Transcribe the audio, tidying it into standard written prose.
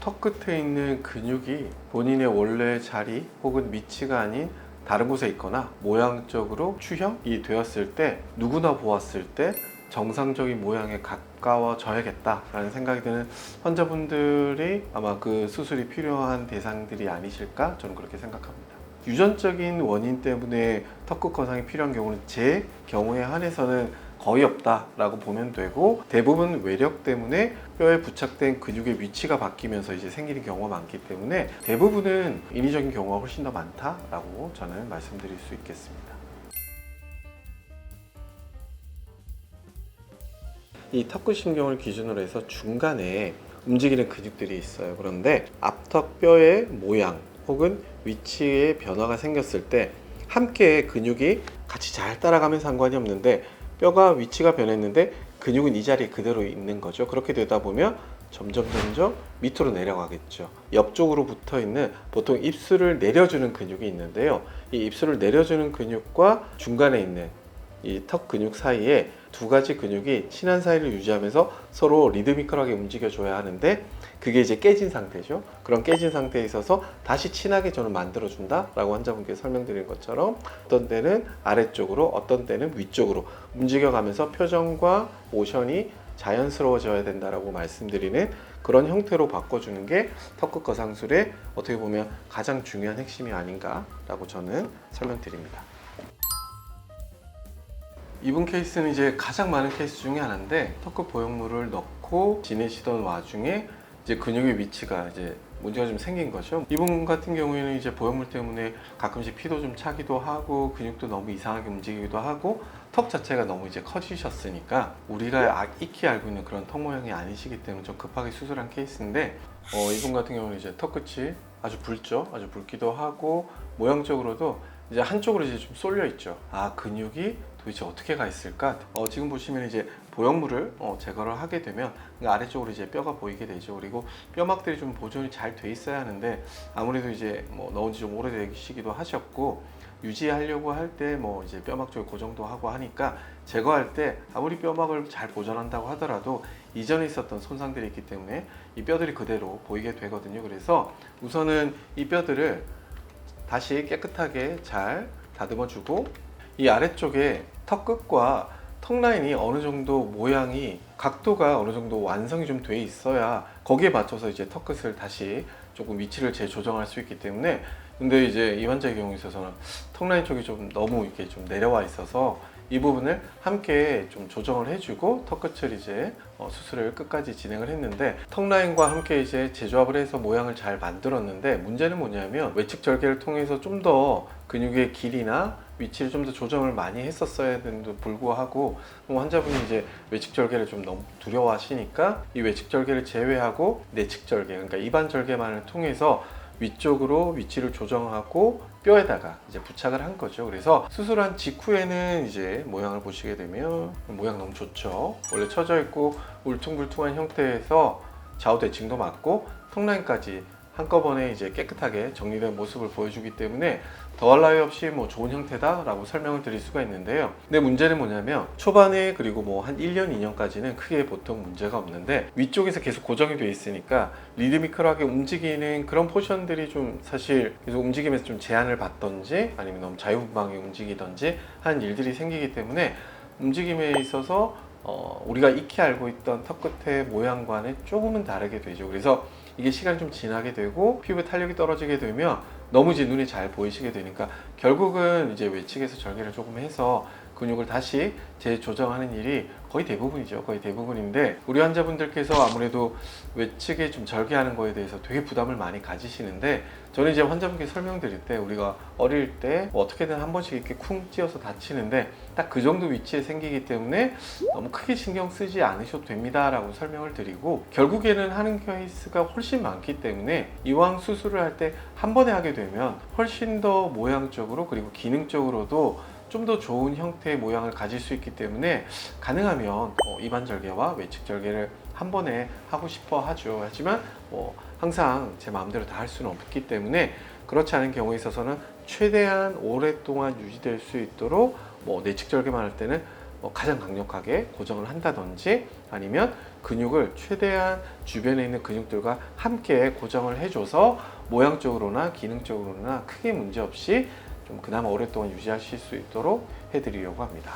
턱 끝에 있는 근육이 본인의 원래 자리 혹은 위치가 아닌 다른 곳에 있거나 모양적으로 추형이 되었을 때 누구나 보았을 때 정상적인 모양에 가까워져야겠다라는 생각이 드는 환자분들이 아마 그 수술이 필요한 대상들이 아니실까 저는 그렇게 생각합니다. 유전적인 원인 때문에 턱끝 거상이 필요한 경우는 제 경우에 한해서는 거의 없다라고 보면 되고, 대부분 외력 때문에 뼈에 부착된 근육의 위치가 바뀌면서 이제 생기는 경우가 많기 때문에 대부분은 인위적인 경우가 훨씬 더 많다라고 저는 말씀드릴 수 있겠습니다. 이 턱끝 신경을 기준으로 해서 중간에 움직이는 근육들이 있어요. 그런데 앞턱 뼈의 모양 혹은 위치에 변화가 생겼을 때 함께 근육이 같이 잘 따라가면 상관이 없는데, 뼈가 위치가 변했는데 근육은 이 자리에 그대로 있는 거죠. 그렇게 되다 보면 점점 밑으로 내려가겠죠. 옆쪽으로 붙어 있는 보통 입술을 내려주는 근육이 있는데요. 이 입술을 내려주는 근육과 중간에 있는 이 턱 근육 사이에 두 가지 근육이 친한 사이를 유지하면서 서로 리드미컬하게 움직여줘야 하는데, 그게 이제 깨진 상태죠. 그런 깨진 상태에 있어서 다시 친하게 저는 만들어준다 라고 환자분께 설명드린 것처럼 어떤 때는 아래쪽으로 어떤 때는 위쪽으로 움직여가면서 표정과 모션이 자연스러워져야 된다라고 말씀드리는 그런 형태로 바꿔주는 게 턱끝 거상술의 어떻게 보면 가장 중요한 핵심이 아닌가라고 저는 설명드립니다. 이분 케이스는 이제 가장 많은 케이스 중에 하나인데, 턱끝 보형물을 넣고 지내시던 와중에 이제 근육의 위치가 이제 문제가 좀 생긴 거죠. 이분 같은 경우에는 이제 보형물 때문에 가끔씩 피도 좀 차기도 하고 근육도 너무 이상하게 움직이기도 하고 턱 자체가 너무 이제 커지셨으니까 우리가 익히 알고 있는 그런 턱 모양이 아니시기 때문에 좀 급하게 수술한 케이스인데, 이분 같은 경우는 이제 턱 끝이 아주 붉죠. 아주 붉기도 하고 모양적으로도 이제 한쪽으로 이제 좀 쏠려 있죠. 근육이 도대체 어떻게 가 있을까? 지금 보시면 이제 보형물을 제거를 하게 되면 아래쪽으로 이제 뼈가 보이게 되죠. 그리고 뼈막들이 좀 보존이 잘 돼 있어야 하는데, 아무래도 이제 넣은 지 좀 오래되시기도 하셨고 유지하려고 할 때 이제 뼈막 쪽에 고정도 하고 하니까 제거할 때 아무리 뼈막을 잘 보존한다고 하더라도 이전에 있었던 손상들이 있기 때문에 이 뼈들이 그대로 보이게 되거든요. 그래서 우선은 이 뼈들을 다시 깨끗하게 잘 다듬어 주고, 이 아래쪽에 턱 끝과 턱 라인이 어느 정도 모양이 각도가 어느 정도 완성이 좀 돼 있어야 거기에 맞춰서 이제 턱 끝을 다시 조금 위치를 재조정할 수 있기 때문에, 근데 이제 이 환자의 경우에 있어서는 턱 라인 쪽이 좀 너무 이렇게 좀 내려와 있어서 이 부분을 함께 좀 조정을 해주고 턱 끝을 이제 수술을 끝까지 진행을 했는데, 턱 라인과 함께 이제 재조합을 해서 모양을 잘 만들었는데, 문제는 뭐냐면 외측 절개를 통해서 좀 더 근육의 길이나 위치를 좀 더 조정을 많이 했었어야 되는데도 불구하고 환자분이 이제 외측 절개를 좀 너무 두려워하시니까 이 외측 절개를 제외하고 내측 절개, 그러니까 입안 절개만을 통해서 위쪽으로 위치를 조정하고 뼈에다가 이제 부착을 한 거죠. 그래서 수술한 직후에는 이제 모양을 보시게 되면 모양 너무 좋죠. 원래 처져 있고 울퉁불퉁한 형태에서 좌우 대칭도 맞고 턱 라인까지 한꺼번에 이제 깨끗하게 정리된 모습을 보여주기 때문에 더할 나위 없이 좋은 형태다라고 설명을 드릴 수가 있는데요. 근데 문제는 뭐냐면 초반에 그리고 한 1년, 2년까지는 크게 보통 문제가 없는데, 위쪽에서 계속 고정이 돼 있으니까 리드미컬하게 움직이는 그런 포션들이 좀 사실 계속 움직이면서 좀 제한을 받던지 아니면 너무 자유분방하게 움직이던지 하는 일들이 생기기 때문에 움직임에 있어서 우리가 익히 알고 있던 턱 끝의 모양과는 조금은 다르게 되죠. 그래서 이게 시간이 좀 지나게 되고 피부에 탄력이 떨어지게 되면 너무 이제 눈에 잘 보이시게 되니까 결국은 이제 외측에서 절개를 조금 해서 근육을 다시 재조정하는 일이 거의 대부분이죠. 거의 대부분인데, 우리 환자분들께서 아무래도 외측에 좀 절개하는 거에 대해서 되게 부담을 많이 가지시는데, 저는 이제 환자분께 설명드릴 때 우리가 어릴 때 어떻게든 한 번씩 이렇게 쿵 찧어서 다치는데 딱 그 정도 위치에 생기기 때문에 너무 크게 신경 쓰지 않으셔도 됩니다 라고 설명을 드리고, 결국에는 하는 케이스가 훨씬 많기 때문에 이왕 수술을 할 때 한 번에 하게 되면 훨씬 더 모양적으로 그리고 기능적으로도 좀 더 좋은 형태의 모양을 가질 수 있기 때문에 가능하면 입안 절개와 외측 절개를 한 번에 하고 싶어 하죠. 하지만 항상 제 마음대로 다 할 수는 없기 때문에 그렇지 않은 경우에 있어서는 최대한 오랫동안 유지될 수 있도록 내측 절개만 할 때는 가장 강력하게 고정을 한다든지 아니면 근육을 최대한 주변에 있는 근육들과 함께 고정을 해줘서 모양적으로나 기능적으로나 크게 문제없이 좀 그나마 오랫동안 유지하실 수 있도록 해드리려고 합니다.